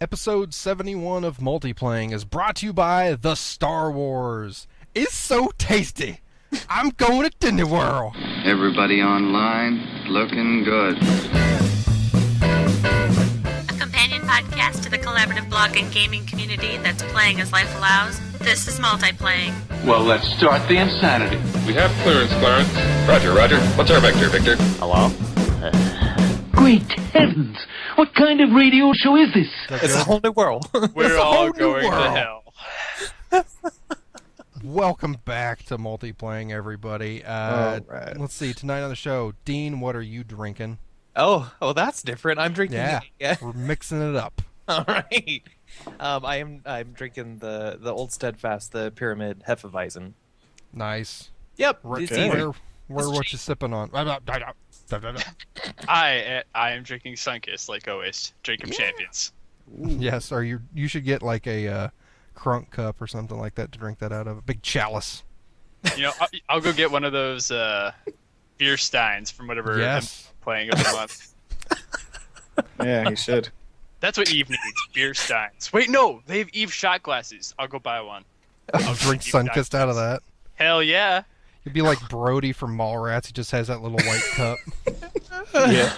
Episode 71 of Multiplaying is brought to you by The Star Wars. It's so tasty. I'm going to Disney World. Everybody online, looking good. A companion podcast to the collaborative blog and gaming community that's playing as life allows. This is Multiplaying. Well, let's start the insanity. We have clearance, Clarence. Roger. What's our vector, Victor? Hello? Great heavens! What kind of radio show is this? It's a whole new world. We're all going to hell. Welcome back to Multiplaying, everybody. Right. Let's see, tonight on the show, Dean, what are you drinking? Oh, that's different. I'm drinking. Yeah. We're mixing it up. All right. I'm drinking the old Steadfast, the Pyramid Hefeweizen. Nice. Yep. Where what you sipping on? I am drinking Sunkist like always. Drinking champions. Yes, or you should get like a crunk cup or something like that to drink that out of. A big chalice. You know, I'll go get one of those beer steins from whatever I'm playing every month. Yeah, you should. That's what Eve needs, beer steins. Wait, no, they have Eve shot glasses. I'll go buy one. I'll drink Sunkist out of that. Hell yeah. You'd be like Brody from Mallrats. He just has that little white cup. Yeah.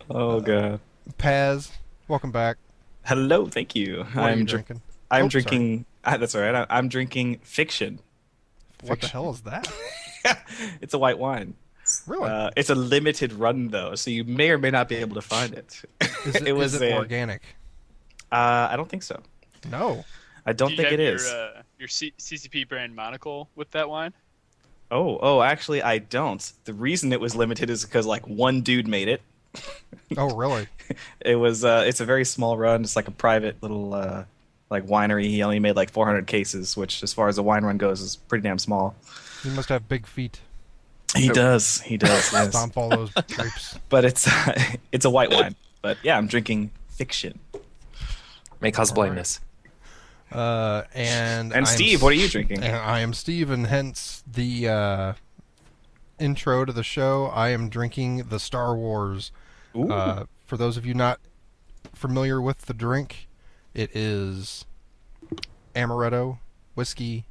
Oh god. Paz, welcome back. Hello, thank you. What are you drinking? I'm drinking. That's all right. I'm drinking Fiction. What the hell is that? It's a white wine. Really? It's a limited run though, so you may or may not be able to find it. Is it organic? I don't think so. No. I don't think it is. Your CCP brand monocle with that wine? Oh, actually, I don't. The reason it was limited is because like one dude made it. Oh, really? It was. It's a very small run. It's like a private little like winery. He only made like 400 cases, which, as far as a wine run goes, is pretty damn small. He must have big feet. He does. Yes. Stomp all those grapes. But it's a white wine. But yeah, I'm drinking Fiction. Make us blame this. And Steve, what are you drinking? And I am Steve, and hence the intro to the show. I am drinking the Star Wars. For those of you not familiar with the drink, it is amaretto, whiskey,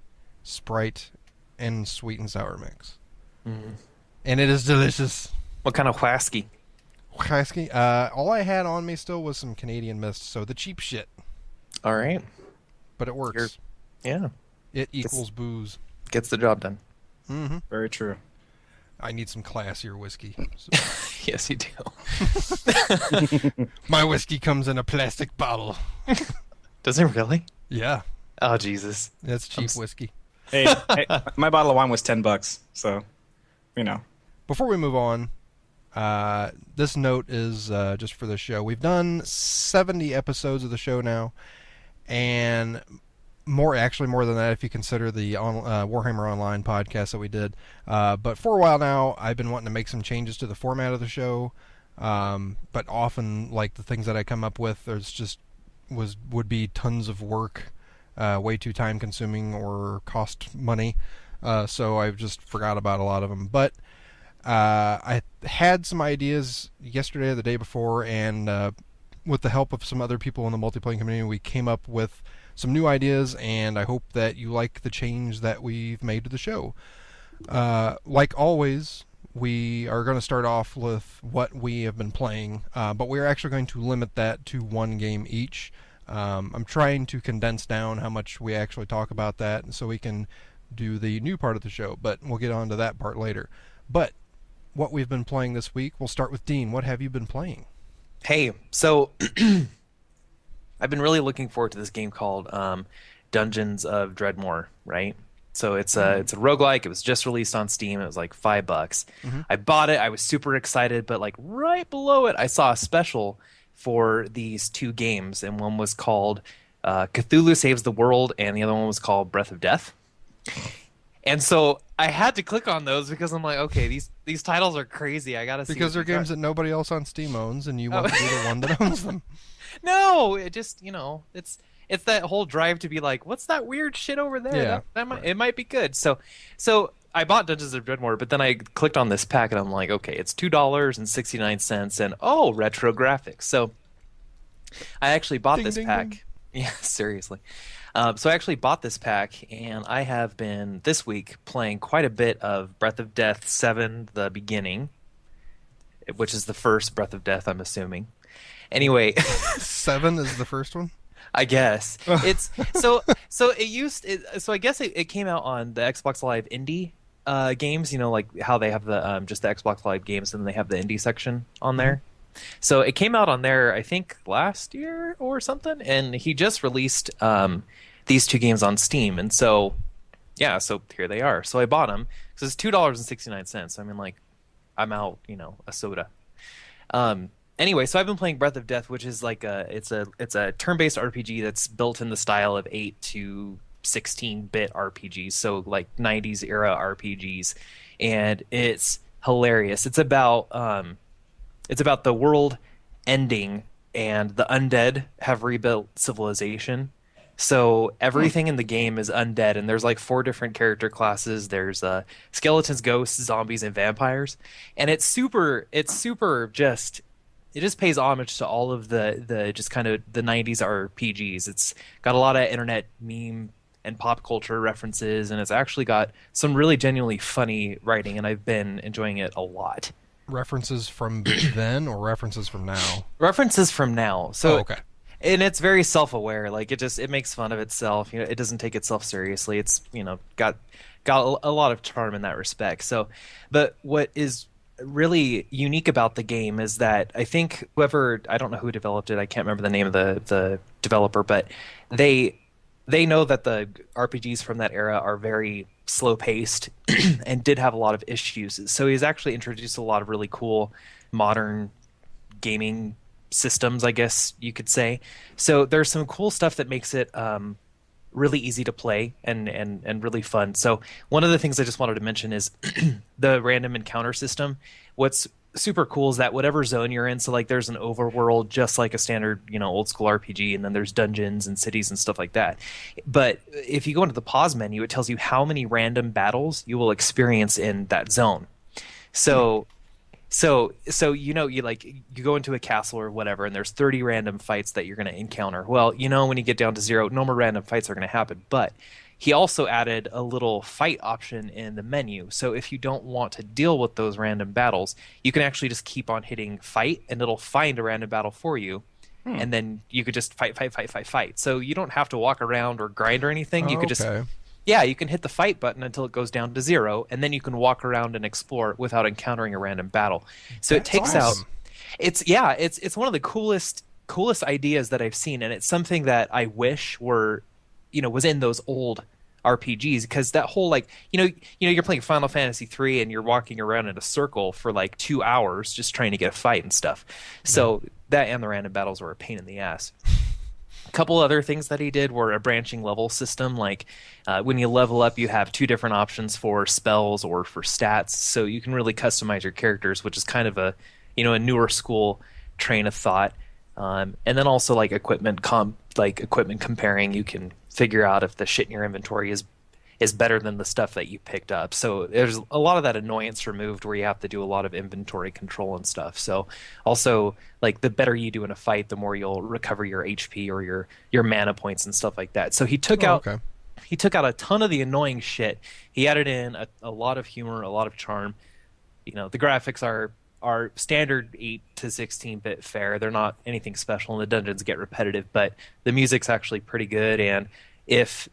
Sprite, and sweet and sour mix. Mm. And it is delicious. What kind of whiskey? Whiskey? All I had on me still was some Canadian Mist, so the cheap shit. All right. But it works. Yeah. It equals booze. Gets the job done. Mm-hmm. Very true. I need some classier whiskey. So. Yes, you do. My whiskey comes in a plastic bottle. Does it really? Yeah. Oh, Jesus. That's cheap whiskey. Hey, my bottle of wine was $10, so, you know. Before we move on, this note is just for the show. We've done 70 episodes of the show now, and more than that if you consider the Warhammer Online podcast that we did. But for a while now, I've been wanting to make some changes to the format of the show, but often, like, the things that I come up with would be tons of work, way too time-consuming or cost money, so I've just forgot about a lot of them. But I had some ideas yesterday or the day before, and with the help of some other people in the multiplayer community, we came up with some new ideas, and I hope that you like the change that we've made to the show. Like always, we are going to start off with what we have been playing, but we're actually going to limit that to one game each. I'm trying to condense down how much we actually talk about that so we can do the new part of the show, but we'll get on to that part later. But what we've been playing this week, we'll start with Dean. What have you been playing? Hey, so I've been really looking forward to this game called Dungeons of Dreadmore, right? So it's a roguelike. It was just released on Steam. It was like $5. Mm-hmm. I bought it. I was super excited, but like right below it, I saw a special for these two games, and one was called Cthulhu Saves the World, and the other one was called Breath of Death. And so I had to click on those because I'm like, okay, these titles are crazy. I gotta see. Because they're games that nobody else on Steam owns, and you want to be the one that owns them. No, it just, it's that whole drive to be like, what's that weird shit over there? Yeah, it might be good. So I bought Dungeons of Dreadmore, but then I clicked on this pack and I'm like, okay, it's $2.69, and retro graphics. So I actually bought Ding, this ding, pack. ding. Yeah, seriously. So I actually bought this pack, and I have been this week playing quite a bit of Breath of Death 7: The Beginning, which is the first Breath of Death, I'm assuming. Anyway, 7 is the first one. I guess it's so I guess it came out on the Xbox Live Indie games. You know, like how they have the just the Xbox Live games, and then they have the indie section on there. So it came out on there, I think, last year or something, and he just released these two games on Steam, and so yeah, so here they are. So I bought them because it's $2.69. I mean, like, I'm out, a soda. Anyway, so I've been playing Breath of Death, which is like it's a turn-based RPG that's built in the style of 8 to 16-bit RPGs, so like 90s era RPGs, and it's hilarious. It's about the world ending, and the undead have rebuilt civilization. So everything in the game is undead, and there's like 4 different character classes. There's skeletons, ghosts, zombies, and vampires, and it just pays homage to all of the just kind of the 90s RPGs. It's got a lot of internet meme and pop culture references, and it's actually got some really genuinely funny writing, and I've been enjoying it a lot. References from then or references from now? References from now. So, okay. And it's very self-aware. Like it makes fun of itself. It doesn't take itself seriously. It's got a lot of charm in that respect. So, but what is really unique about the game is that I think I don't know who developed it. I can't remember the name of the developer, but they know that the RPGs from that era are very slow-paced and did have a lot of issues. So he's actually introduced a lot of really cool modern gaming systems, I guess you could say. So there's some cool stuff that makes it really easy to play and really fun. So one of the things I just wanted to mention is the random encounter system. What's super cool is that whatever zone you're in, so like there's an overworld just like a standard old school RPG, and then there's dungeons and cities and stuff like that. But if you go into the pause menu, it tells you how many random battles you will experience in that zone. So you go into a castle or whatever, and there's 30 random fights that you're going to encounter. Well, when you get down to 0, no more random fights are going to happen. But he also added a little fight option in the menu. So if you don't want to deal with those random battles, you can actually just keep on hitting fight, and it'll find a random battle for you. And then you could just fight. So you don't have to walk around or grind or anything. You could just you can hit the fight button until it goes down to 0, and then you can walk around and explore without encountering a random battle. So it takes awesome. out. It's one of the coolest ideas that I've seen, and it's something that I wish were, was in those old RPGs, because that whole you're playing Final Fantasy 3 and you're walking around in a circle for like 2 hours just trying to get a fight and stuff. So that and the random battles were a pain in the ass. A couple other things that he did were a branching level system. Like when you level up, you have 2 different options for spells or for stats, so you can really customize your characters, which is kind of a newer school train of thought. And then also like equipment comparing, you can figure out if the shit in your inventory is better than the stuff that you picked up. So there's a lot of that annoyance removed where you have to do a lot of inventory control and stuff. So also, like, the better you do in a fight, the more you'll recover your HP or your mana points and stuff like that. So he took out a ton of the annoying shit. He added in a lot of humor, a lot of charm. The graphics are standard 8 to 16-bit fare. They're not anything special, and the dungeons get repetitive, but the music's actually pretty good. And if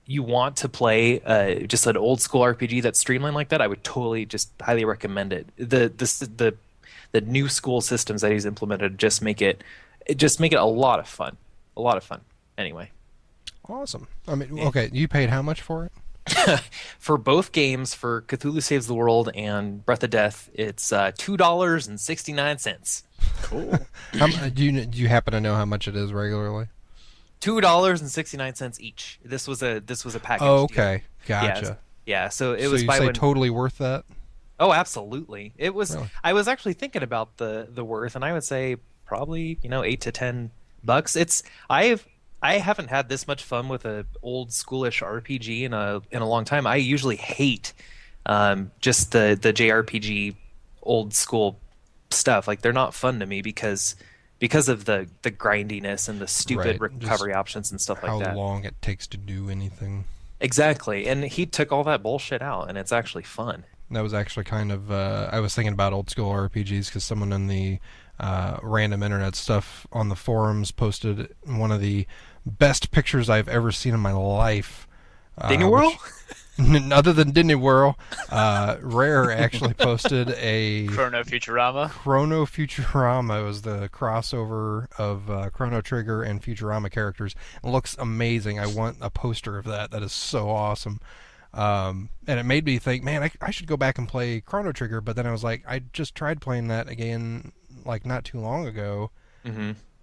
you want to play just an old school RPG that's streamlined like that, I would totally just highly recommend it. The new school systems that he's implemented just make it a lot of fun. Anyway. Awesome. I mean, okay, you paid how much for it? For both games, for Cthulhu Saves the World and Breath of Death, it's $2.69. Cool. Do you happen to know how much it is regularly? $2.69 each. This was a package. Oh, okay, gotcha. Yeah, so it so was. You by say when... totally worth that? Oh, absolutely. It was. Really? I was actually thinking about the worth, and I would say probably $8 to $10. I haven't had this much fun with a old schoolish RPG in a long time. I usually hate just the JRPG old school stuff. Like, they're not fun to me because because of the grindiness and the stupid Right, recovery options and stuff like how that. long it takes to do anything. Exactly, and he took all that bullshit out, and it's actually fun. That was actually kind of I was thinking about old school RPGs because someone in the random internet stuff on the forums posted one of the best pictures I've ever seen in my life. Didney Worl? Other than Didney Worl, Rare actually posted a Chrono Futurama. Chrono Futurama. It was the crossover of Chrono Trigger and Futurama characters. It looks amazing. I want a poster of that. That is so awesome. And it made me think, man, I should go back and play Chrono Trigger. But then I was like, I just tried playing that again, like not too long ago,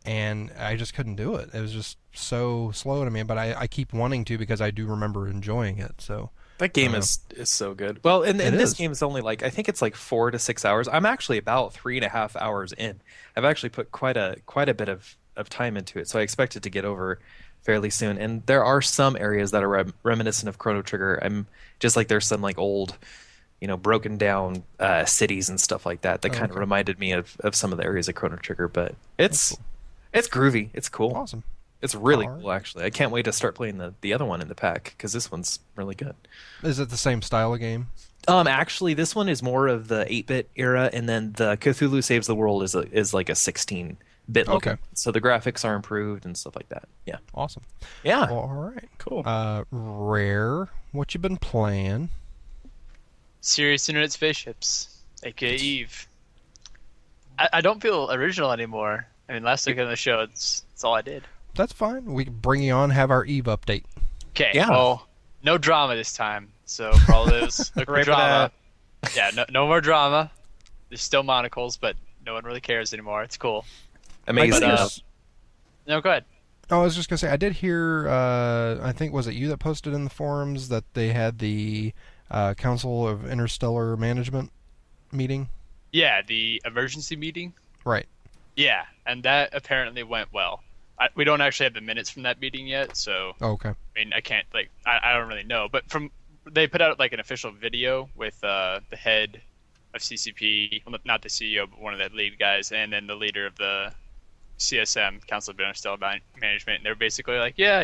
and I just couldn't do it. It was just so slow to me. But I keep wanting to because I do remember enjoying it. So. That game is so good. Well, and this is. game is only like, I think it's like 4 to 6 hours. I'm actually about 3.5 hours in. I've actually put quite a bit of time into it, so I expect it to get over fairly soon. And there are some areas that are reminiscent of Chrono Trigger. I'm just like, there's some like old, broken down cities and stuff like that kind of reminded me of some of the areas of Chrono Trigger. But it's groovy. It's cool. Awesome. It's really cool, actually. I can't wait to start playing the other one in the pack, because this one's really good. Is it the same style of game? Actually, this one is more of the 8-bit era, and then the Cthulhu Saves the World is like a 16-bit look. Okay. So the graphics are improved and stuff like that. Yeah. Awesome. Yeah. Well, all right. Cool. Rare, what you been playing? Serious Internet Spaceships, aka Eve. I don't feel original anymore. I mean, last week on the show, it's all I did. That's fine. We can bring you on, have our Eve update. Okay. Yeah. Well, no drama this time. So for all those looking for drama, no more drama. There's still monocles, but no one really cares anymore. It's cool. Amazing. No, go ahead. Oh, I was just gonna say I did hear. I think was it you that posted in the forums that they had the Council of Interstellar Management meeting? Yeah, the emergency meeting. Right. Yeah, and that apparently went well. We don't actually have the minutes from that meeting yet, so Okay. I mean, I can't I don't really know. But they put out like an official video with the head of CCP, well, not the CEO, but one of the lead guys, and then the leader of the CSM, Council of Interstellar Management. And they're basically like, yeah,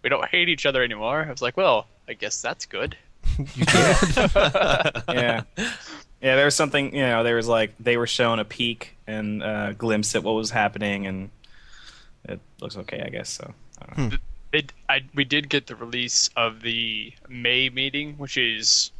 we don't hate each other anymore. I was like, well, I guess that's good. You did. Yeah. Yeah, there was something, there was like, they were shown a peek and a glimpse at what was happening, and it looks okay, I guess, so. I don't know. We did get the release of the May meeting, which is,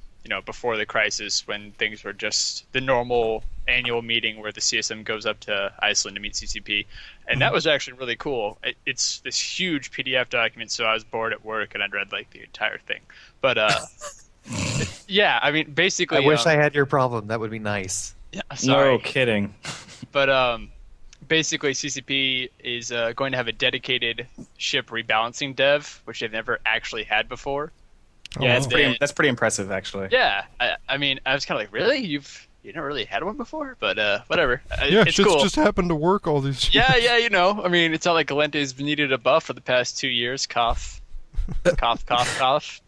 before the crisis, when things were just the normal annual meeting where the CSM goes up to Iceland to meet CCP. And that was actually really cool. It's this huge PDF document, so I was bored at work and I'd read like the entire thing. But, yeah, I mean, basically... I wish I had your problem. That would be nice. Yeah, sorry. No kidding. But basically, CCP is going to have a dedicated ship rebalancing dev, which they've never actually had before. Yeah, that's pretty impressive, actually. Yeah, I mean, I was kind of like, really? You never really had one before? But whatever. Yeah, it's shit's cool. just happened to work all these years. Yeah, I mean, it's not like Galente's needed a buff for the past 2 years. Cough. Cough, cough, cough.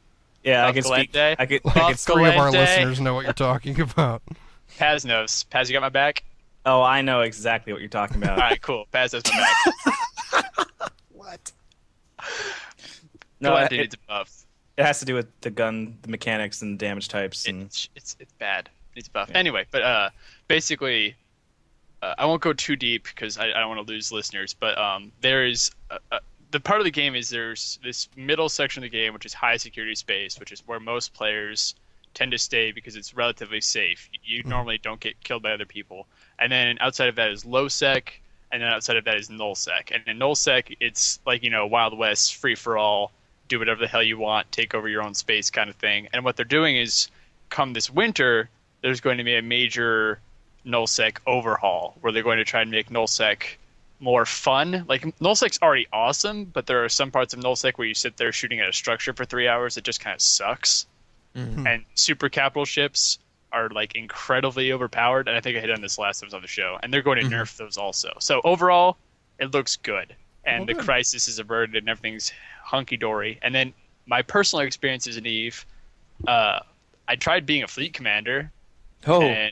Yeah, I Buff can speak. Galente. I could Buff Three of our Galente. listeners know what you're talking about. Paz knows. Paz, you got my back? Oh, I know exactly what you're talking about. All right, cool. Paz has my back. What? No, Galente needs a buff. It has to do with the gun, the mechanics, and the damage types. And It's bad. It's buff. Yeah. Anyway, but basically, I won't go too deep because I don't want to lose listeners. But there is the part of the game is there's this middle section of the game which is high security space, which is where most players tend to stay because it's relatively safe. You normally don't get killed by other people. And then outside of that is low sec, and then outside of that is null sec. And in null sec, it's like Wild West, free for all. Do whatever the hell you want, take over your own space kind of thing. And what they're doing is, come this winter, there's going to be a major nullsec overhaul where they're going to try and make nullsec more fun. Like, nullsec's already awesome, but there are some parts of nullsec where you sit there shooting at a structure for 3 hours that just kind of sucks. Mm-hmm. And super capital ships are like incredibly overpowered, and I think I hit on this last episode of the show, and they're going to nerf those also. So overall, it looks good. And the crisis is averted and everything's hunky-dory. And then my personal experiences in Eve, I tried being a fleet commander. Oh.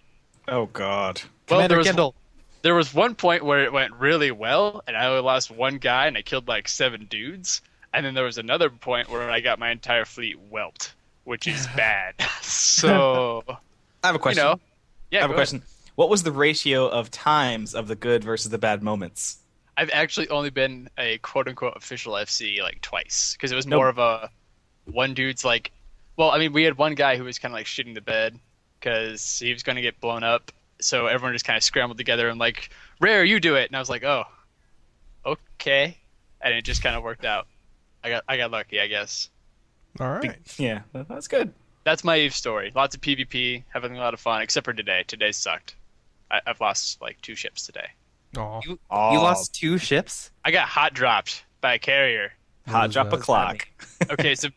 oh god. Well, Commander Kendall. There was one point where it went really well, and I only lost one guy, and I killed like 7 dudes. And then there was another point where I got my entire fleet whelped, which is bad. So I have a question. Yeah, I have a question. What was the ratio of times of the good versus the bad moments? I've actually only been a quote-unquote official FC like twice, because it was more of a one dude's like, well, I mean, we had one guy who was kind of like shitting the bed because he was going to get blown up, so everyone just kind of scrambled together and like, Rare, you do it, and I was like, oh, okay, and it just kind of worked out. I got lucky, I guess. All right. Yeah, that's good. That's my Eve story. Lots of PvP, having a lot of fun, except for today. Today sucked. I've lost like 2 ships today. Aw. You lost 2 ships? I got hot dropped by a carrier. Hot drop a clock. Okay, so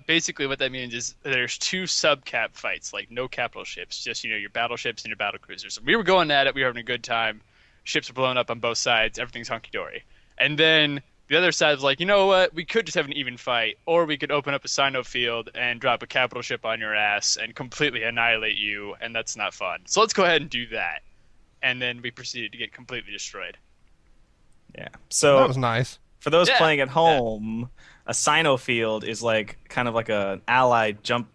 basically what that means is there's 2 sub-cap fights, like no capital ships, just your battleships and your battle cruisers. So we were going at it, we were having a good time. Ships are blowing up on both sides, everything's hunky-dory. And then the other side was like, you know what, we could just have an even fight, or we could open up a Sino field and drop a capital ship on your ass and completely annihilate you, and that's not fun. So let's go ahead and do that. And then we proceeded to get completely destroyed. Yeah. So That was nice. for those playing at home, a Sino field is like kind of like an allied jump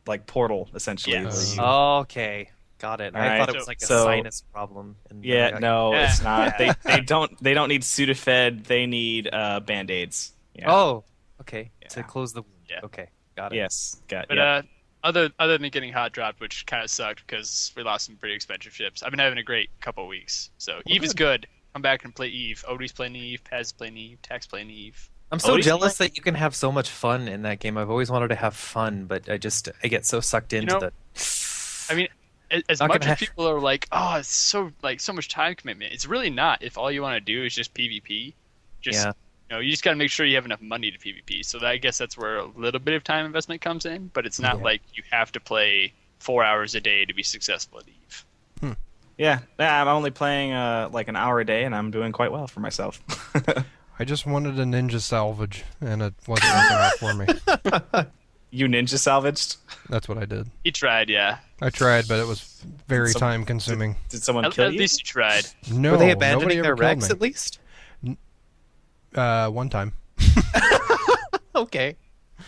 like portal essentially. Yes. where you- Okay. Got it. All I right, thought it was like a so- sinus problem. And Yeah, no, Yeah. it's not. They don't need Sudafed. They need Band-Aids. Yeah. Oh, okay. To Yeah. close the wound. Yeah. Okay. Got it. Yes. Got But yeah. other than getting hot dropped, which kind of sucked because we lost some pretty expensive ships, I've been having a great couple of weeks. So Eve is good. Come back and play Eve. Odie's playing Eve. Paz is playing Eve. Tax playing Eve. I'm so Odie's jealous that you can have so much fun in that game. I've always wanted to have fun, but I get so sucked into the. I mean, as Not much gonna as people are like, oh, it's so much time commitment. It's really not. If all you want to do is just PvP, Yeah. you just got to make sure you have enough money to PvP. So I guess that's where a little bit of time investment comes in. But it's not like you have to play 4 hours a day to be successful at Eve. Yeah, I'm only playing like an hour a day, and I'm doing quite well for myself. I just wanted a ninja salvage, and it wasn't working out for me. You ninja salvaged? That's what I did. He tried, yeah. I tried, but it was very Some- time consuming. Did someone At kill you? least he tried. No, Were they nobody abandoning ever their killed wrecks me. at least? One time. Okay.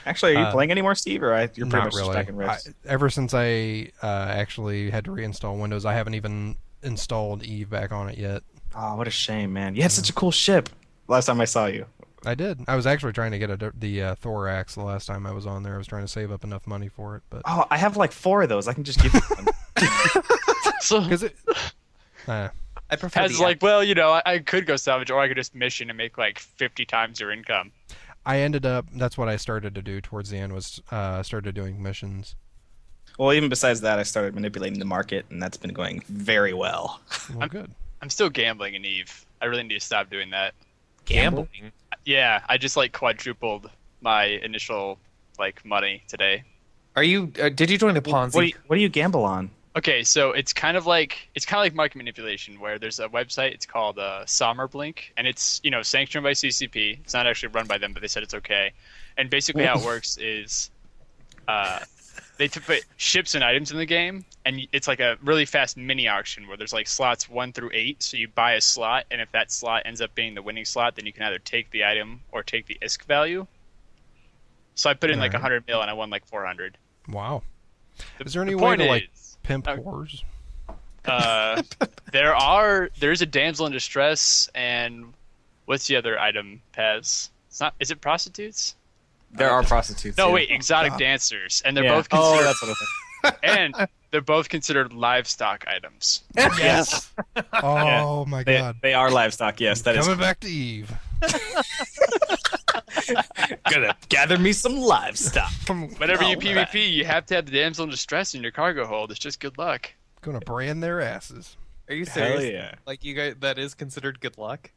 Actually, are you playing anymore, Steve, or you're pretty Not much really. just back in rest? Ever since I actually had to reinstall Windows, I haven't even installed Eve back on it yet. Oh, what a shame, man. You had such a cool ship last time I saw you. I did. I was actually trying to get the Thorax the last time I was on there. I was trying to save up enough money for it, but Oh, I have like 4 of those. I can just give you one. So because it. I prefer Paz is like, well, I could go salvage, or I could just mission and make like 50 times your income. I ended up. That's what I started to do towards the end. Was started doing missions. Well, even besides that, I started manipulating the market, and that's been going very well. Well, good. I'm still gambling in Eve. I really need to stop doing that. gambling. Yeah, I just like quadrupled my initial like money today. Are you? Did you join the Ponzi? What do you gamble on? Okay, so it's kind of like market manipulation, where there's a website. It's called Sommerblink, and it's sanctioned by CCP. It's not actually run by them, but they said it's okay. And basically, how it works is, they put ships and items in the game, and it's like a really fast mini auction where there's like slots 1 through 8. So you buy a slot, and if that slot ends up being the winning slot, then you can either take the item or take the ISK value. So I put in like 100 mil, and I won like 400. Wow. Is there The any way point to like is, pimp whores? there's a damsel in distress, and what's the other item, Paz? It's not. Is it prostitutes? There are prostitutes. No, yeah. wait, exotic dancers, and they're Yeah. both Oh, considered, that's what I think. and they're both considered livestock items. Yes. Oh my They, god. they are livestock. Yes, that is. Coming back to Eve. Gonna gather me some livestock. Whenever you Oh, PvP, you have to have the damsel in distress in your cargo hold. It's just good luck. Gonna brand their asses. Are you Hell serious? yeah. Like you guys, that is considered good luck.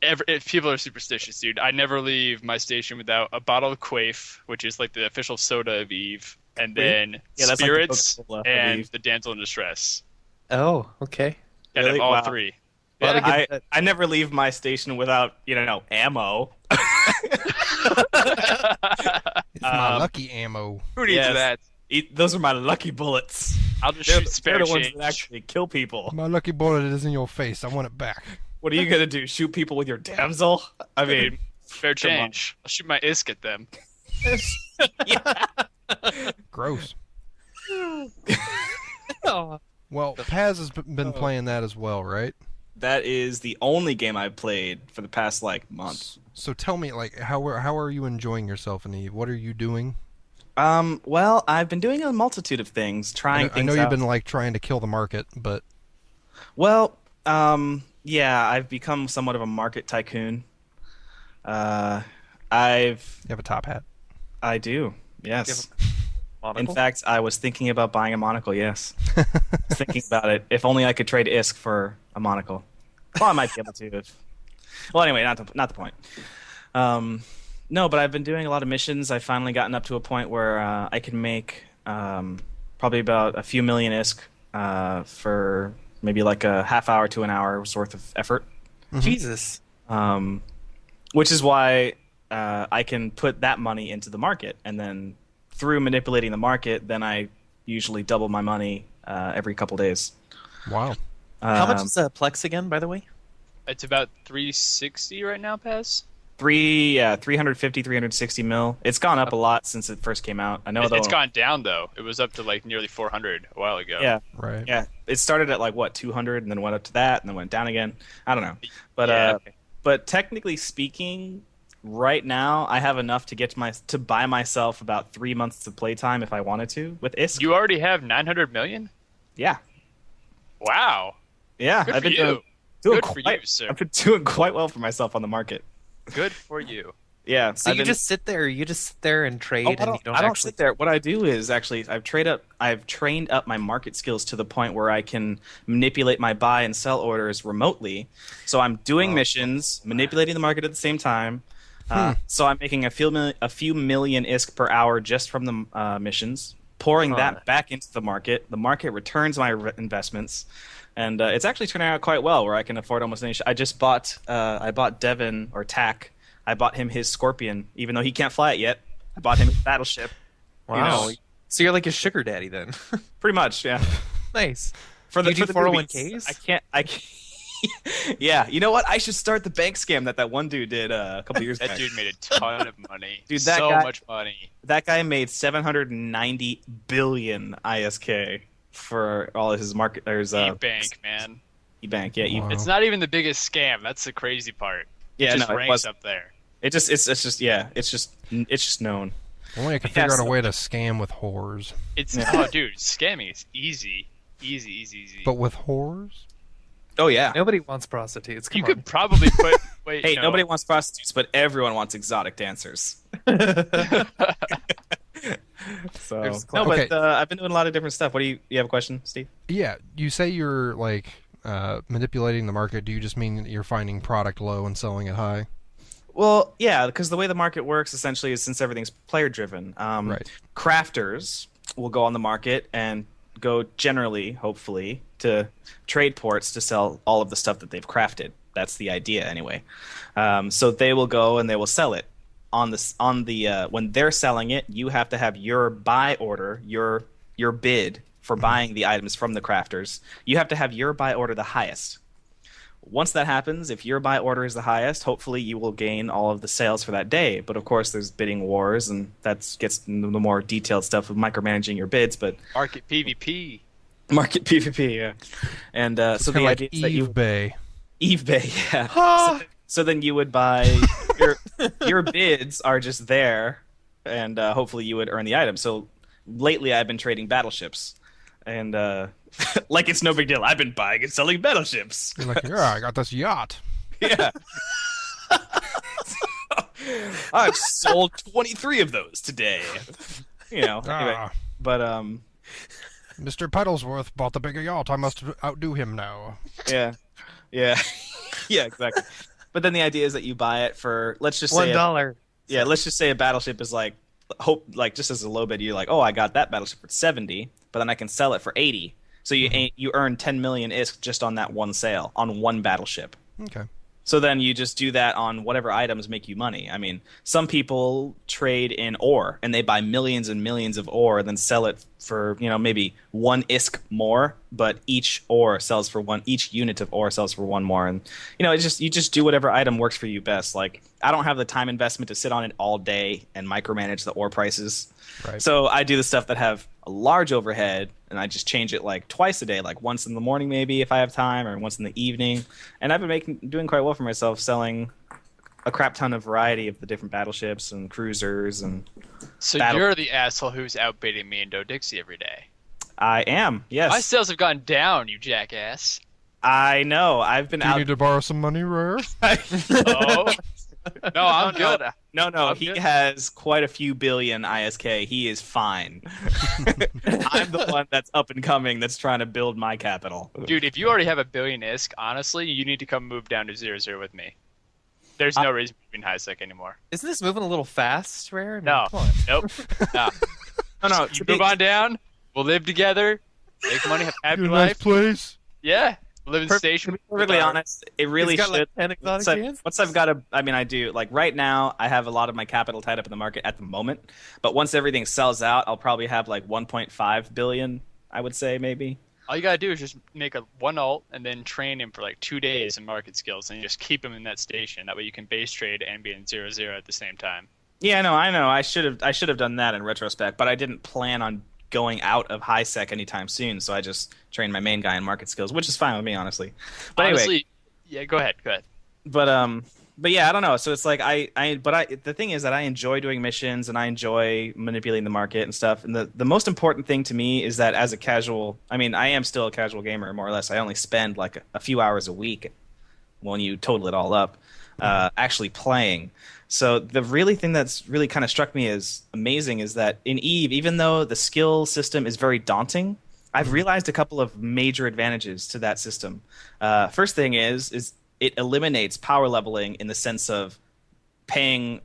If people are superstitious, dude. I never leave my station without a bottle of Quaif, which is like the official soda of Eve, and then Yeah, that's like the spirits Coca-Cola of and Eve. the damsel in distress. Oh, okay. Gotta have Really? all Wow. 3. Well, Yeah. to get I never leave my station without ammo. It's my lucky ammo. Who needs Yes. that? Those are my lucky bullets. I'll just They're, shoot spare they're the ones change. that actually kill people. My lucky bullet is in your face. I want it back. What are you gonna do? Shoot people with your damsel? I mean, Spare change. I'll shoot my isk at them. Gross. Well, Paz has been playing that as well, right? that is the only game I've played for the past month. So tell me, how are you enjoying yourself in Eve? What are you doing? Well, I've been doing a multitude of things, trying things I know out. you've been trying to kill the market, but Well, yeah, I've become somewhat of a market tycoon. you have a top hat. I do, yes. Monocle? In fact, I was thinking about buying a monocle, yes. I was thinking about it. If only I could trade ISK for a monocle. Well, I might be able to. Well, anyway, not the point. No, but I've been doing a lot of missions. I've finally gotten up to a point where I can make probably about a few million ISK for maybe like a half hour to an hour's worth of effort. Mm-hmm. Jesus. Which is why I can put that money into the market, and then through manipulating the market, then I usually double my money every couple days. Wow. How much is Plex again, by the way? It's about 360 right now, Paz. 350, 360 mil. It's gone up a lot since it first came out. I know It's gone down though. It was up to nearly 400 a while ago. Yeah, Right. yeah. It started at 200, and then went up to that, and then went down again. I don't know, but Yeah, okay. but technically speaking, right now I have enough to get to buy myself about 3 months of playtime if I wanted to with ISK. You already have 900 million? Yeah, Wow. yeah. Good I've for been you. doing Good for quite, you, sir. I've been doing quite well for myself on the market. Good for you. Yeah. So you just sit there and trade, Oh, and you don't I don't actually sit there. What I do is actually I've trained up my market skills to the point where I can manipulate my buy and sell orders remotely. So I'm doing missions, manipulating the market at the same time. So I'm making a few million ISK per hour just from the missions, pouring that back into the market. The market returns my investments, and it's actually turning out quite well. Where I can afford almost any. I just bought Devin or Tack. I bought him his Scorpion, even though he can't fly it yet. I bought him his battleship. Wow. You know, So you're like a sugar daddy then. pretty much, yeah. Nice. For You do for 401ks? movies, I can't. Yeah, you know what? I should start the bank scam that one dude did a couple years That back. dude made a ton of money. Dude, that so guy- much money. That guy made 790 billion ISK for all of his market. There's E-Bank, man. E-Bank, yeah, Wow. It's not even the biggest scam. That's the crazy part. yeah. It just No, it ranks was. up there. It's just known. Only I could Yeah, figure out a so- way to scam with whores. It's dude, scamming is easy. Easy. But with whores? Oh yeah. Nobody wants prostitutes. Come You on. could probably put. Wait, Hey, no. nobody wants prostitutes, but everyone wants exotic dancers. So There's- no, Okay. but I've been doing a lot of different stuff. What do you have a question, Steve? Yeah. You say you're manipulating the market. Do you just mean that you're finding product low and selling it high? Well, yeah, because the way the market works essentially is since everything's player driven. Right. Crafters will go on the market and go generally, hopefully, to trade ports to sell all of the stuff that they've crafted. That's the idea, anyway. So they will go and they will sell it on the when they're selling it. You have to have your buy order, your bid for buying the items from the crafters. You have to have your buy order the highest. Once that happens, if your buy order is the highest, hopefully you will gain all of the sales for that day. But of course, there's bidding wars, and that gets into the more detailed stuff of micromanaging your bids. But Market PvP. market PvP, yeah. And so the Kinda idea is that you eBay. eBay, yeah. So then you would buy your bids are just there, and hopefully you would earn the item. So lately, I've been trading battleships, and like it's no big deal. I've been buying and selling battleships. You're like, yeah, I got this yacht. Yeah. I've sold 23 of those today. You know, anyway. Ah, But Mr. Puddlesworth bought the bigger yacht. I must outdo him now. yeah. Yeah. Yeah, exactly. But then the idea is that you buy it for, let's just say $1. yeah, let's just say a battleship is just as a low bid, you're like, "Oh, I got that battleship for 70, but then I can sell it for 80." So you earn 10 million ISK just on that one sale on one battleship. Okay. So then you just do that on whatever items make you money. I mean, some people trade in ore, and they buy millions and millions of ore, and then sell it for, maybe 1 ISK more, but each unit of ore sells for 1 more. And, you just do whatever item works for you best. Like, I don't have the time investment to sit on it all day and micromanage the ore prices. Right. So I do the stuff that have a large overhead, and I just change it like twice a day, like once in the morning maybe if I have time, or once in the evening. And I've been doing quite well for myself, selling a crap ton of variety of the different battleships and cruisers and. So you're the asshole who's outbidding me in Doe Dixie every day. I am, yes. My sales have gone down, you jackass. I know. I've been Do you need to borrow some money, Rare? Oh. No, I'm good. No, he has quite a few billion ISK. He is fine. I'm the one that's up and coming that's trying to build my capital. Dude, if you already have a billion ISK, honestly, you need to come move down to 0-0 with me. There's no reason to be in high sec anymore. Isn't this moving a little fast, Rare? I mean, No. come on. Nope. No. No, You move on down. We'll live together. Make money. Have a happy Nice life. place. Yeah. Live in station. To be perfectly honest, it really He's got, should. like, 10 exotic cans? Once I've got I do. Like right now, I have a lot of my capital tied up in the market at the moment. But once everything sells out, I'll probably have like 1.5 billion. I would say maybe. All you gotta do is just make one alt and then train him for like 2 days in market skills, and you just keep him in that station. That way you can base trade and be in 0-0 at the same time. Yeah, no, I know. I should have done that in retrospect, but I didn't plan on going out of high sec anytime soon. So I just trained my main guy in market skills, which is fine with me, honestly. But Honestly, anyway, yeah, go ahead. But yeah, I don't know. So it's like the thing is that I enjoy doing missions and I enjoy manipulating the market and stuff. And the most important thing to me is that as a casual, I mean, I am still a casual gamer more or less. I only spend like a few hours a week when you total it all up, actually playing. So the really thing that's really kind of struck me as amazing is that in Eve, even though the skill system is very daunting, I've realized a couple of major advantages to that system. First thing is it eliminates power leveling in the sense of paying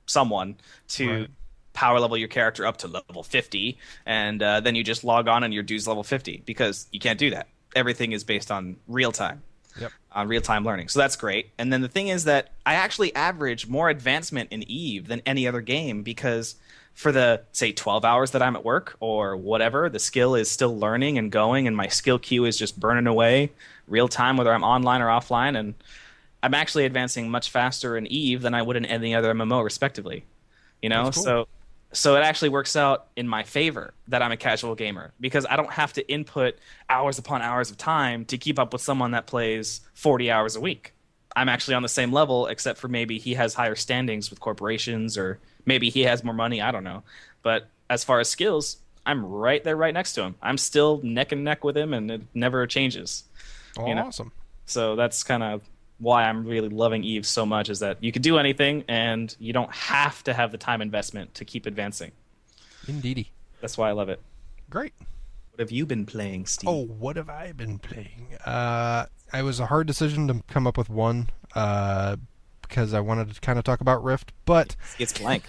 someone to power level your character up to level 50, and then you just log on and your dude's level 50, because you can't do that. Everything is based on real time. Yep. On real-time learning. So that's great. And then the thing is that I actually average more advancement in Eve than any other game, because for the, say, 12 hours that I'm at work or whatever, the skill is still learning and going, and my skill queue is just burning away real-time, whether I'm online or offline, and I'm actually advancing much faster in Eve than I would in any other MMO, respectively. You know? That's cool. So it actually works out in my favor that I'm a casual gamer, because I don't have to input hours upon hours of time to keep up with someone that plays 40 hours a week. I'm actually on the same level, except for maybe he has higher standings with corporations, or maybe he has more money. I don't know. But as far as skills, I'm right there, right next to him. I'm still neck and neck with him, and it never changes. Oh, you know? awesome. So that's kind of why I'm really loving Eve so much, is that you can do anything and you don't have to have the time investment to keep advancing. Indeedy. That's why I love it. Great. What have you been playing, Steve? Oh, what have I been playing? It was a hard decision to come up with one, because I wanted to kind of talk about Rift, but It's blank.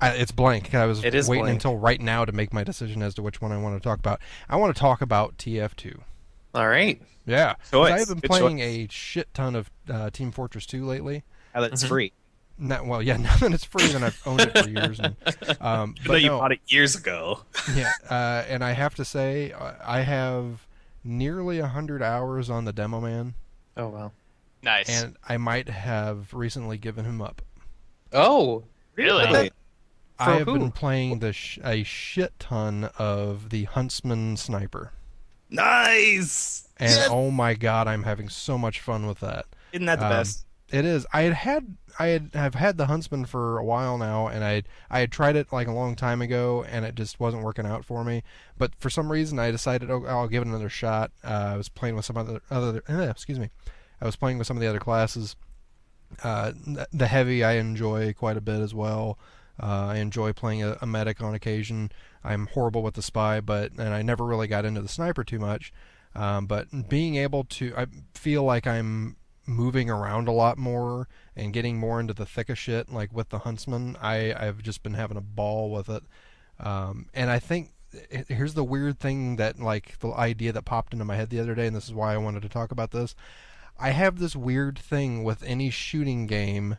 it's blank. I was It is waiting blank. until right now to make my decision as to which one I want to talk about. I want to talk about TF2. All right. Yeah. 'Cause Choice. I have been Good playing choice. a shit ton of Team Fortress 2 lately. Now that it's free. Well, yeah, now that it's free, then I've owned it for years. And, but you no, bought it years ago. yeah, and I have to say, I have nearly 100 hours on the demo man, Oh, wow. Nice. and I might have recently given him up. Oh, Really? I have who? been playing a shit ton of the Huntsman Sniper, Nice! and oh my god, I'm having so much fun with that. Isn't that the best? It is. Have had the Huntsman for a while now, and I had tried it like a long time ago, and it just wasn't working out for me. But for some reason, I decided, I'll give it another shot. I was playing with some excuse me. I was playing with some of the other classes. The heavy I enjoy quite a bit as well. I enjoy playing a medic on occasion. I'm horrible with the spy, and I never really got into the sniper too much. But being able to, I feel like I'm moving around a lot more and getting more into the thick of shit, like with the Huntsman. I've just been having a ball with it. And I think here's the weird thing, that like the idea that popped into my head the other day, and this is why I wanted to talk about this. I have this weird thing with any shooting game.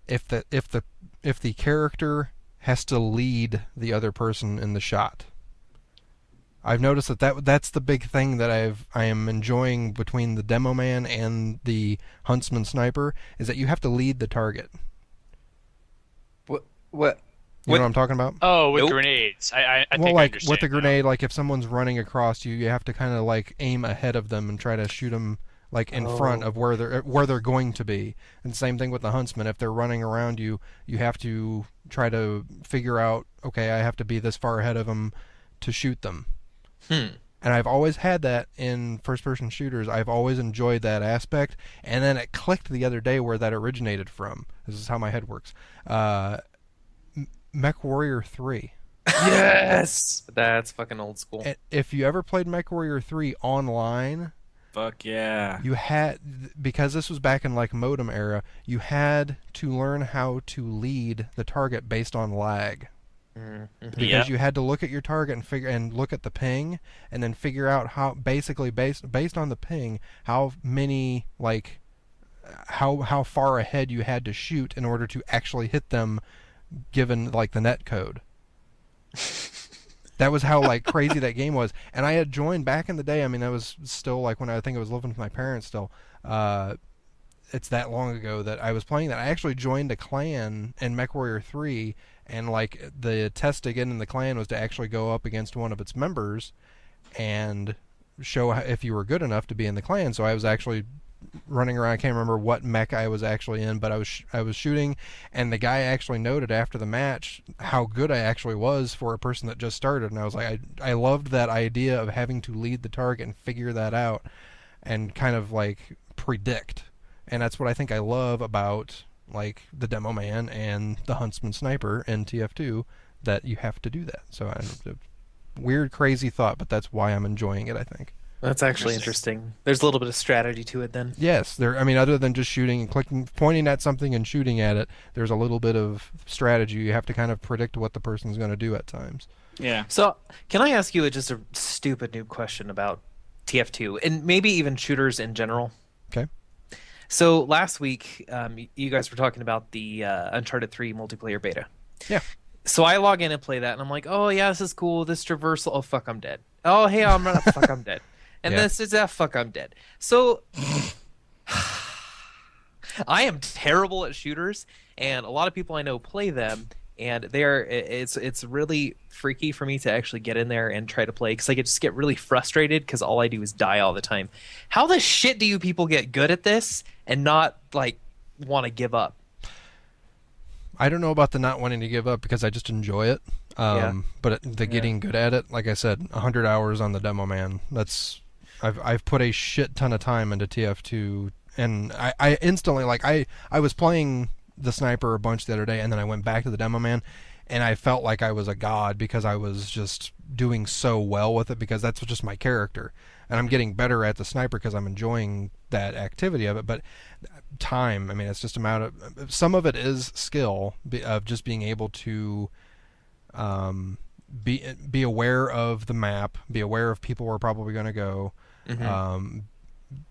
If the character has to lead the other person in the shot. I've noticed that's the big thing that I am enjoying between the Demo Man and the Huntsman Sniper is that you have to lead the target. What? You know what I'm talking about? Oh, with Nope. grenades. I Well, think I like understand with the now. grenade, like if someone's running across you, you have to kind of like aim ahead of them and try to shoot them like in front of where they're going to be. And same thing with the Huntsman. If they're running around you, you have to try to figure out, okay, I have to be this far ahead of them to shoot them. And I've always had that in first-person shooters. I've always enjoyed that aspect. And then it clicked the other day where that originated from. This is how my head works. Mech Warrior 3. Yes! That's fucking old school. If you ever played Mech Warrior 3 online, Fuck yeah. you had, because this was back in like modem era, you had to learn how to lead the target based on lag. Because you had to look at your target and look at the ping, and then figure out how basically based on the ping how many like how far ahead you had to shoot in order to actually hit them, given like the net code. That was how like crazy that game was. And I had joined back in the day. I mean, I was still like when I think I was living with my parents still. It's that long ago that I was playing that. I actually joined a clan in MechWarrior 3, and like the test to get in the clan was to actually go up against one of its members and show if you were good enough to be in the clan. So I was actually running around. I can't remember what mech I was actually in, but I was shooting, and the guy actually noted after the match how good I actually was for a person that just started. And I was like, I loved that idea of having to lead the target and figure that out and kind of like predict. And that's what I think I love about like the Demo Man and the Huntsman Sniper in TF2, that you have to do that. So weird, crazy thought, but that's why I'm enjoying it, I think. That's actually interesting. There's a little bit of strategy to it then. Yes, I mean, other than just shooting and clicking, pointing at something and shooting at it, there's a little bit of strategy. You have to kind of predict what the person's going to do at times. Yeah. So, can I ask you just a stupid noob question about TF2 and maybe even shooters in general? Okay. So last week, you guys were talking about the Uncharted 3 multiplayer beta. Yeah. So I log in and play that, and I'm like, oh yeah, this is cool. This traversal. Oh fuck, I'm dead. Oh hey, I'm not. Fuck, I'm dead. And this is fuck, I'm dead. So I am terrible at shooters, and a lot of people I know play them, and it's really freaky for me to actually get in there and try to play, because I just get really frustrated because all I do is die all the time. How the shit do you people get good at this and not like want to give up? I don't know about the not wanting to give up, because I just enjoy it. But the getting good at it, like I said, 100 hours on the Demo Man. I've put a shit ton of time into TF2, and I instantly, like, I was playing the Sniper a bunch the other day, and then I went back to the Demo Man, and I felt like I was a god, because I was just doing so well with it, because that's just my character. And I'm getting better at the Sniper because I'm enjoying that activity of it. But time, I mean, it's just a matter of, some of it is skill of just being able to be aware of the map, be aware of people who are probably going to go,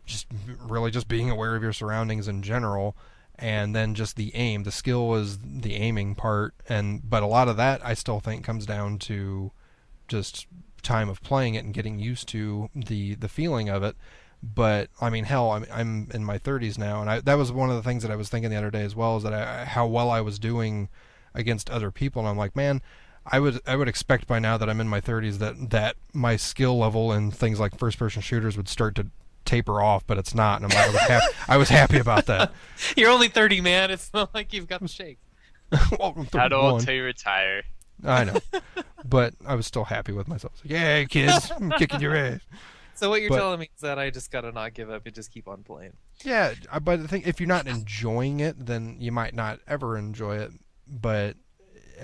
just really just being aware of your surroundings in general, and then just the aim. The skill is the aiming part, but a lot of that I still think comes down to just time of playing it and getting used to the feeling of it. But I mean, hell, I'm in my 30s now, and that was one of the things that I was thinking the other day as well, is that how well I was doing against other people, and I'm like, man, I would expect by now that I'm in my 30s that my skill level in things like first-person shooters would start to taper off, but it's not, and I'm like, I was happy about that. You're only 30, man. It's not like you've got the shake. Well, I'm How 31. old till you retire? I know, but I was still happy with myself. So, yay, kids, I'm kicking your ass. So what you're telling me is that I just gotta not give up and just keep on playing. Yeah, but I think if you're not enjoying it, then you might not ever enjoy it. But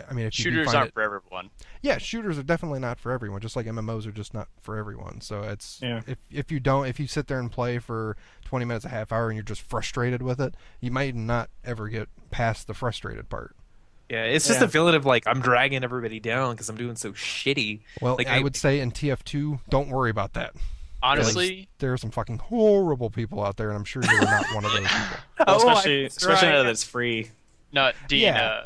I mean, if Shooters aren't for everyone. Yeah, shooters are definitely not for everyone. Just like MMOs are just not for everyone. So it's if you sit there and play for 20 minutes, a half hour, and you're just frustrated with it, you might not ever get past the frustrated part. Yeah, it's just a feeling of like I'm dragging everybody down because I'm doing so shitty. Well, like, I would say in TF2, don't worry about that. honestly, there are some fucking horrible people out there, and I'm sure you're not one of those people. Especially now that it's free. no, Dean. Yeah.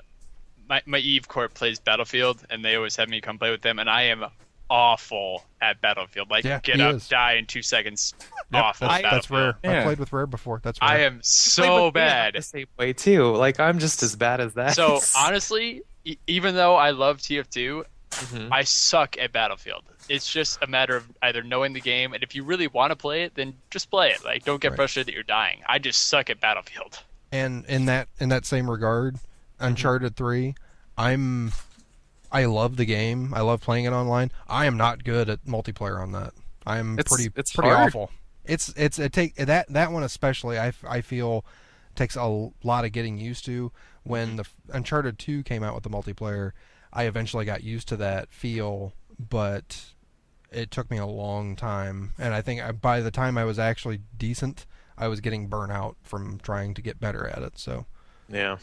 My Eve Corp plays Battlefield, and they always have me come play with them, and I am awful at Battlefield. Like, Yeah, get he up, is. die in 2 seconds. Yep, Awful. at that's rare. Battlefield. I played with Rare before. That's rare. I am so bad. The same way too. Like I'm just as bad as that. So honestly, even though I love TF2, I suck at Battlefield. It's just a matter of either knowing the game, and if you really want to play it, then just play it. Like, don't get frustrated that you're dying. I just suck at Battlefield. And in that same regard, Uncharted 3, I love the game. I love playing it online. I am not good at multiplayer on that. I'm pretty hard. awful. That one especially. I feel takes a lot of getting used to. When the Uncharted 2 came out with the multiplayer, I eventually got used to that feel, but it took me a long time. And I think by the time I was actually decent, I was getting burnt out from trying to get better at it. So yeah.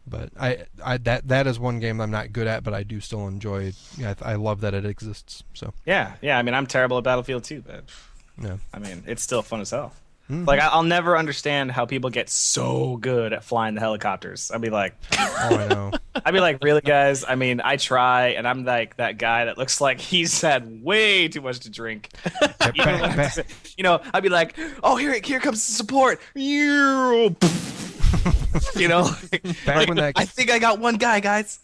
But that is one game I'm not good at, but I do still enjoy. I love that it exists. So Yeah. I mean, I'm terrible at Battlefield too, but yeah. I mean, it's still fun as hell. Like, I'll never understand how people get so good at flying the helicopters. I'd be like, Oh, I know. I'd be like, really, guys? I mean, I try, and I'm like that guy that looks like he's had way too much to drink. You know, I'd be like, oh, here comes the support. You know, Back when I think I got one guy, guys.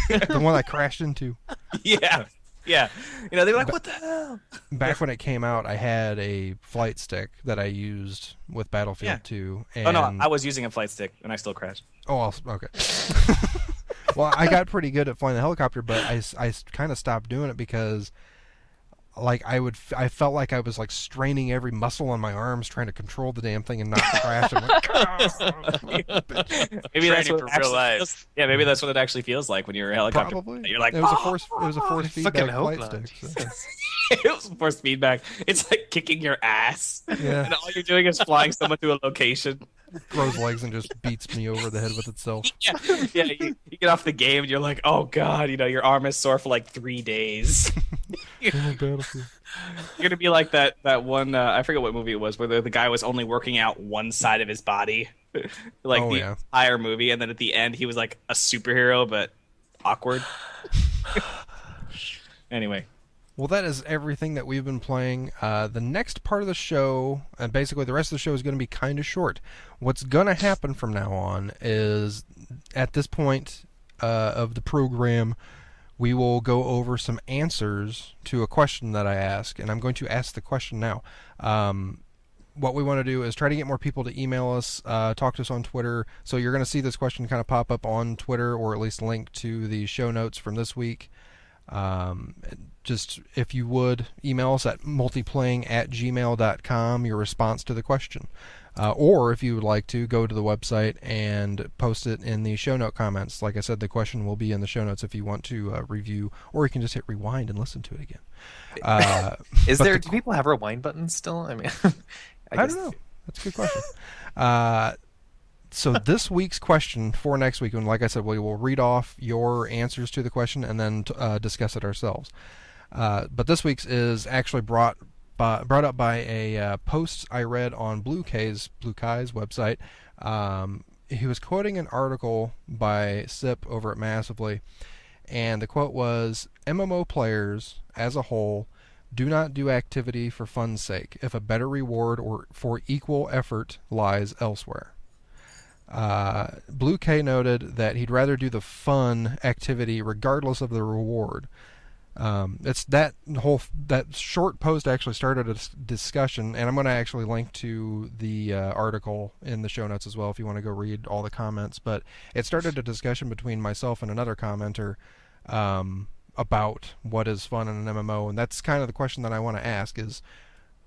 the one I crashed into. Yeah. You know, they're like, what the hell? Back when it came out, I had a flight stick that I used with Battlefield 2. And Oh, no, I was using a flight stick, and I still crashed. Oh, okay. Well, I got pretty good at flying the helicopter, but I kind of stopped doing it because, like, I felt like I was like straining every muscle on my arms trying to control the damn thing and not crash. I'm like, Maybe that's Training what for real actually life. feels, yeah, maybe that's what it actually feels like when you're a helicopter. probably. You're like, it was a force feedback hope flight not. stick. So. it was forced feedback. It's like kicking your ass, Yeah. and all you're doing is flying someone to a location. Grows legs and just beats me over the head with itself. Yeah. You get off the game and you're like, oh god, you know, your arm is sore for like 3 days. Battlefield. You're gonna be like that one. I forget what movie it was, where the guy was only working out one side of his body, like Oh, the yeah. entire movie, and then at the end he was like a superhero but awkward. Anyway, Well, that is everything that we've been playing. The next part of the show, and basically the rest of the show, is going to be kind of short. What's going to happen from now on is, at this point of the program, we will go over some answers to a question that I ask, and I'm going to ask the question now. What we want to do is try to get more people to email us, talk to us on Twitter. So you're going to see this question kind of pop up on Twitter, or at least link to the show notes from this week. Just, if you would, email us at multiplaying@gmail.com, your response to the question. Or if you would like to, go to the website and post it in the show note comments. Like I said, the question will be in the show notes if you want to review, or you can just hit rewind and listen to it again. Do people have rewind buttons still? I mean, I don't know. That's a good question. So this week's question for next week, and like I said, we will read off your answers to the question and then discuss it ourselves. But this week's is actually brought up by a post I read on Blue Kae's website. He was quoting an article by Sip over at Massively, and the quote was, "MMO players as a whole do not do activity for fun's sake if a better reward or for equal effort lies elsewhere." Blue Kae noted that he'd rather do the fun activity regardless of the reward. It's that short post actually started a discussion, and I'm going to actually link to the article in the show notes as well if you want to go read all the comments. But it started a discussion between myself and another commenter about what is fun in an MMO, and that's kind of the question that I want to ask is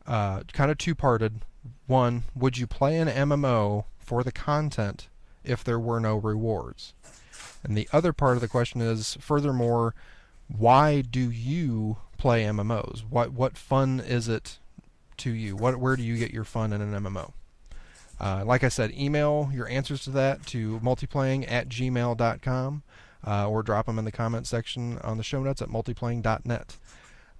kind of two-parted. One, would you play an MMO for the content if there were no rewards? And the other part of the question is, furthermore, why do you play MMOs? What fun is it to you? Where do you get your fun in an MMO? Like I said, email your answers to that to multiplaying@gmail.com, or drop them in the comment section on the show notes at multiplaying.net.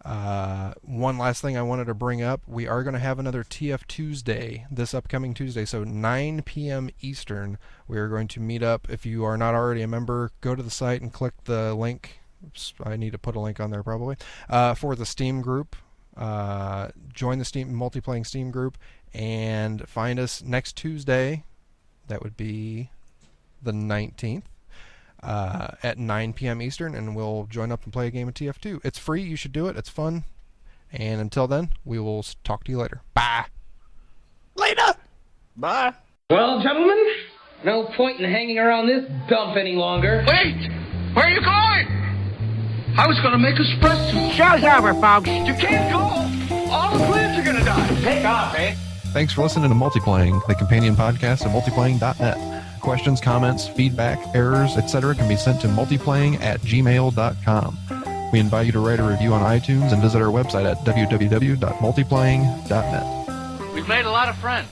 One last thing I wanted to bring up. We are going to have another TF Tuesday this upcoming Tuesday. So 9 p.m. Eastern, we are going to meet up. If you are not already a member, go to the site and click the link. Oops, I need to put a link on there probably. For the Steam group. Join the Multiplaying Steam group and find us next Tuesday. That would be the 19th. At 9 p.m. Eastern, and we'll join up and play a game of TF2. It's free. You should do it. It's fun. And until then, we will talk to you later. Bye. Later. Bye. Well, gentlemen, no point in hanging around this dump any longer. Wait! Where are you going? I was going to make espresso. Show's over, folks. You can't go! All the plants are going to die. Take off, eh? Thanks for listening to Multiplaying, the companion podcast at multiplaying.net. Questions, comments, feedback, errors, etc. can be sent to multiplaying@gmail.com. We invite you to write a review on iTunes and visit our website at www.multiplaying.net. We've made a lot of friends,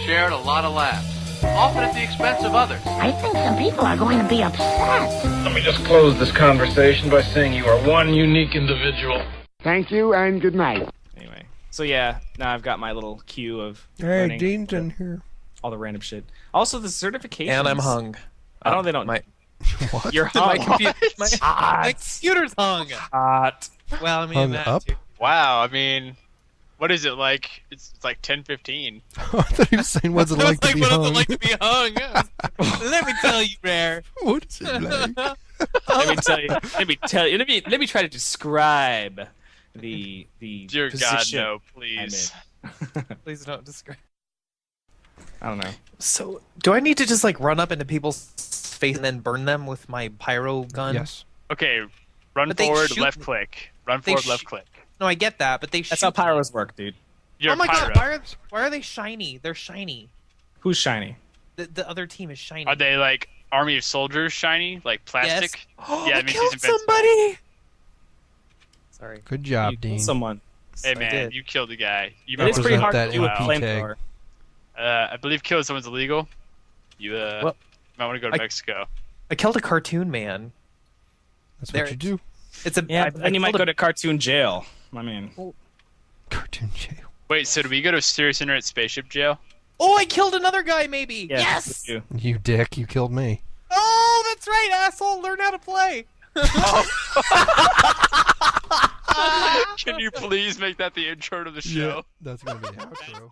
shared a lot of laughs, often at the expense of others. I think some people are going to be upset. Let me just close this conversation by saying you are one unique individual. Thank you and good night. Anyway, so yeah, now I've got my little queue of Hey, Dean's in here. all the random shit. Also, the certifications. And I'm hung. I don't. They don't. What? You're hung. My computer's hung. Hot. Well, I mean Hung that up? too. Wow, I mean, what is it like? It's like 10:15. I thought he was saying, what's it like to be what hung? is it like to be hung? Let me tell you, Rare. What is it like? Let me tell you. Let me try to describe the Dear God, position no, I'm please. in. Please don't describe. I don't know. So, do I need to just like run up into people's face and then burn them with my pyro gun? Yes. Okay, run But they forward, shoot left me. click. Run They forward, left sh- click. No, I get that, but they That's shoot how me. pyros work, dude. You're Oh my a pyro. god, why are they shiny? They're shiny. Who's shiny? The other team is shiny. Are they like army of soldiers shiny, like plastic? Yes. Yeah, I it means killed he's invincible. somebody. Sorry. Good job, You Dean. killed someone. Hey I man, did. you killed a guy. You It is pretty hard that to do with MP tag. flamethrower. I believe killing someone's illegal. You Well, might want to go to I- Mexico. I killed a cartoon man. That's There what you it- do. It's a Yeah, I then you might killed go to cartoon jail. I mean, Cartoon jail. Wait, so do we go to Serious Internet Spaceship Jail? Oh, I killed another guy. Maybe. yeah, Yes. you. You dick, you killed me. Oh, that's right, asshole. Learn how to play. Can you please make that the intro to the show? That's going to be the outro.